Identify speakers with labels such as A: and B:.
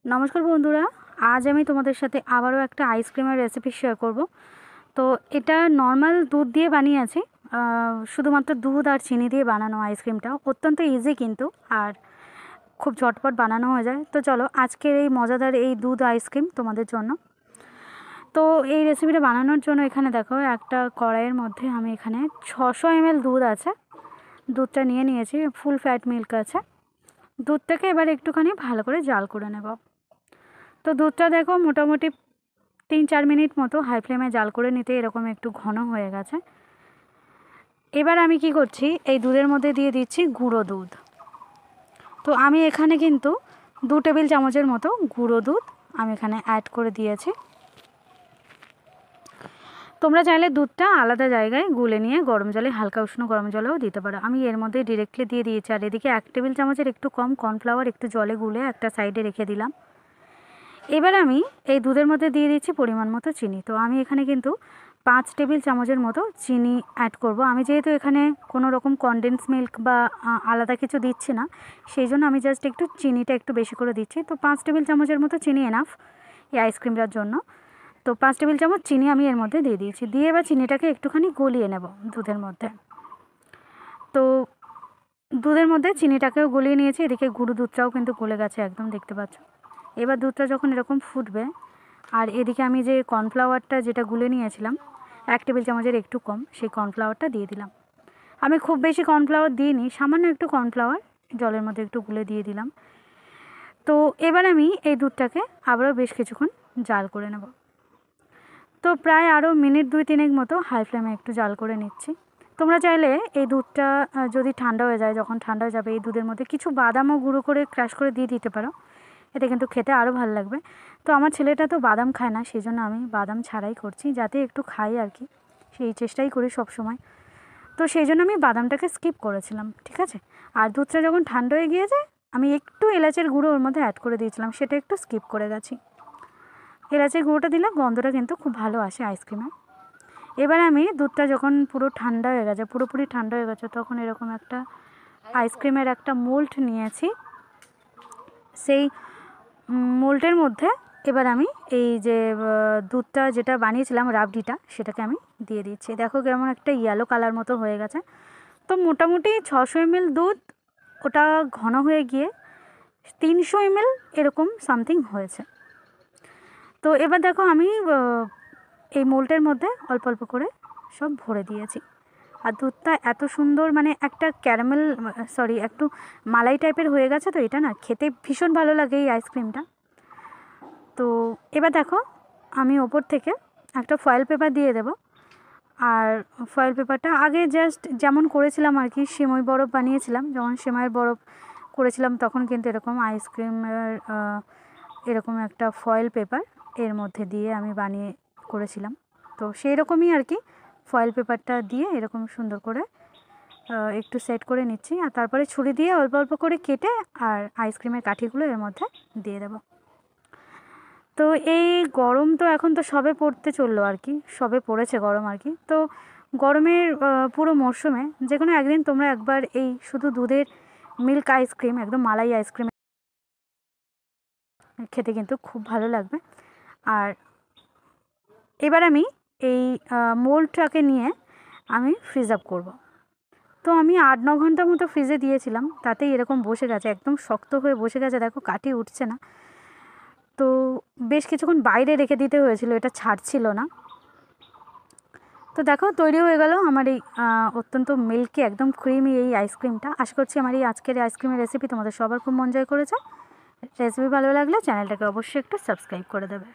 A: নমস্কার বন্ধুরা, আজ আমি তোমাদের সাথে আবারও একটা আইসক্রিমের রেসিপি শেয়ার করব। তো এটা নর্মাল দুধ দিয়ে বানিয়েছি, শুধুমাত্র দুধ আর চিনি দিয়ে বানানো আইসক্রিমটা অত্যন্ত ইজি কিন্তু, আর খুব ঝটপট বানানো হয়ে যায়। তো চলো আজকের এই মজাদার এই দুধ আইসক্রিম তোমাদের জন্য। তো এই রেসিপিটা বানানোর জন্য এখানে দেখো একটা কড়াইয়ের মধ্যে আমি এখানে 600 ml দুধ আছে, দুধটা নিয়ে নিয়েছি। ফুল ফ্যাট মিল্ক আছে। দুধটাকে এবার একটুখানি ভালো করে জাল করে নেব। তো দুধটা দেখো মোটামুটি 3-4 মিনিট মতো হাই ফ্লেমে জাল করে নিতে এরকম একটু ঘন হয়ে গেছে। এবার আমি কি করছি, এই দুধের মধ্যে দিয়ে দিচ্ছি গুঁড়ো দুধ। তো আমি এখানে কিন্তু 2 টেবিল চামচের মতো গুঁড়ো দুধ আমি এখানে অ্যাড করে দিয়েছি। তোমরা চাইলে দুধটা আলাদা জায়গায় গুলে নিয়ে গরম জলে, হালকা উষ্ণ গরম জলেও দিতে পারো। আমি এর মধ্যে ডিরেক্টলি দিয়ে দিয়েছি। আর এদিকে 1 টেবিল চামচের একটু কম কর্নফ্লাওয়ার একটু জলে গুলে একটা সাইডে রেখে দিলাম। এবার আমি এই দুধের মধ্যে দিয়ে দিচ্ছি পরিমাণ মতো চিনি। তো আমি এখানে কিন্তু 5 টেবিল চামচের মতো চিনি অ্যাড করব। আমি যেহেতু এখানে কোনো রকম কনডেন্স মিল্ক বা আলাদা কিছু দিচ্ছি না, সেই জন্য আমি জাস্ট একটু চিনিটা একটু বেশি করে দিচ্ছি। তো 5 টেবিল চামচের মতো চিনি এনাফ এই আইসক্রিমটার জন্য। তো 5 টেবিল চামচ চিনি আমি এর মধ্যে দিয়ে দিয়েছি। দিয়ে এবার চিনিটাকে একটুখানি গলিয়ে নেব দুধের মধ্যে। তো দুধের মধ্যে চিনিটাকেও গলিয়ে নিয়েছি। এদিকে গুঁড়ো দুধটাও কিন্তু গলে গেছে একদম, দেখতে পাচ্ছ। এবার দুধটা যখন এরকম ফুটবে, আর এদিকে আমি যে কর্নফ্লাওয়ারটা যেটা গুলে নিয়েছিলাম 1 টেবিল চামচের একটু কম, সেই কর্নফ্লাওয়ারটা দিয়ে দিলাম। আমি খুব বেশি কর্নফ্লাওয়ার দিইনি, সামান্য একটু কর্নফ্লাওয়ার জলের মধ্যে একটু গুলে দিয়ে দিলাম। তো এবার আমি এই দুধটাকে আবারও বেশ কিছুক্ষণ জাল করে নেব। তো প্রায় আরও মিনিট 2-3 মতো হাই ফ্লেমে একটু জাল করে নিচ্ছি। তোমরা চাইলে এই দুধটা যদি ঠান্ডা হয়ে যায়, যখন ঠান্ডা হয়ে যাবে এই দুধের মধ্যে কিছু বাদামও গুঁড়ো করে ক্রাশ করে দিয়ে দিতে পারো, এটা কিন্তু খেতে আরও ভালো লাগবে। তো আমার ছেলেটা তো বাদাম খায় না, সেই জন্য আমি বাদাম ছাড়াই করছি, যাতে একটু খাই আর কি, সেই চেষ্টাই করি সব সময়। তো সেই জন্য আমি বাদামটাকে স্কিপ করেছিলাম, ঠিক আছে। আর দুধটা যখন ঠান্ডা হয়ে গিয়েছে, আমি একটু এলাচের গুঁড়ো ওর মধ্যে অ্যাড করে দিয়েছিলাম, সেটা একটু স্কিপ করে গেছি। এলাচের গুঁড়োটা দিলে গন্ধটা কিন্তু খুব ভালো আসে আইসক্রিমে। এবার আমি দুধটা যখন পুরো ঠান্ডা হয়ে গেছে, পুরোপুরি ঠান্ডা হয়ে গেছে, তখন এরকম একটা আইসক্রিমের একটা মোল্ড নিয়েছি। সেই মোল্ডের মধ্যে এবার আমি এই যে দুধটা যেটা বানিয়েছিলাম রাবড়িটা, সেটাকে আমি দিয়ে দিচ্ছি। দেখো কেমন একটা ইয়েলো কালার মতো হয়ে গেছে। তো মোটামুটি 600 ml দুধ, ওটা ঘন হয়ে গিয়ে 300 ml এরকম সামথিং হয়েছে। তো এবার দেখো আমি এই মোল্ডের মধ্যে অল্প অল্প করে সব ভরে দিয়েছি। আর দুধটা এত সুন্দর, মানে একটা ক্যারামেল, সরি একটু মালাই টাইপের হয়ে গেছে। তো এটা না খেতে ভীষণ ভালো লাগে এই আইসক্রিমটা। তো এবার দেখো আমি ওপর থেকে একটা ফয়েল পেপার দিয়ে দেব। আর ফয়েল পেপারটা আগে জাস্ট যেমন করেছিলাম আর কি, সেমাই বরফ বানিয়েছিলাম, যখন সেমাইয়ের বরফ করেছিলাম তখন কিন্তু এরকম আইসক্রিমের এরকম একটা ফয়েল পেপার এর মধ্যে দিয়ে আমি বানিয়ে করেছিলাম। তো সেই রকমই আর কি, ফয়েল পেপারটা দিয়ে এরকম সুন্দর করে একটু সেট করে নিচ্ছি। আর তারপরে ছুরি দিয়ে অল্প অল্প করে কেটে আর আইসক্রিমের কাঠিগুলো এর মধ্যে দিয়ে দেব। তো এই গরম তো এখন তো সবে পড়তে চললো আর কি, সবে পড়েছে গরম আর কি। তো গরমের পুরো মরশুমে যে কোনো একদিন তোমরা একবার এই শুধু দুধের মিল্ক আইসক্রিম, একদম মালাই আইসক্রিম খেতে কিন্তু খুব ভালো লাগবে। আর এবার আমি এই মোল্ডটাকে নিয়ে আমি ফ্রিজ আপ করব। তো আমি 8-9 ঘন্টা মতো ফ্রিজে দিয়েছিলাম, তাতেই এরকম বসে গেছে, একদম শক্ত হয়ে বসে গেছে, দেখো কাঠি উঠছে না। তো বেশ কিছুক্ষণ বাইরে রেখে দিতে হয়েছিল, এটা ছাড়ছিল না। তো দেখো তৈরি হয়ে গেল আমার এই অত্যন্ত মিল্কি একদম ক্রিমি এই আইসক্রিমটা। আশা করছি আমার এই আজকের আইসক্রিমের রেসিপি তোমাদের সবার খুব মন জয় করেছে। রেসিপি ভালো লাগলে চ্যানেলটাকে অবশ্যই একটু সাবস্ক্রাইব করে দেবে।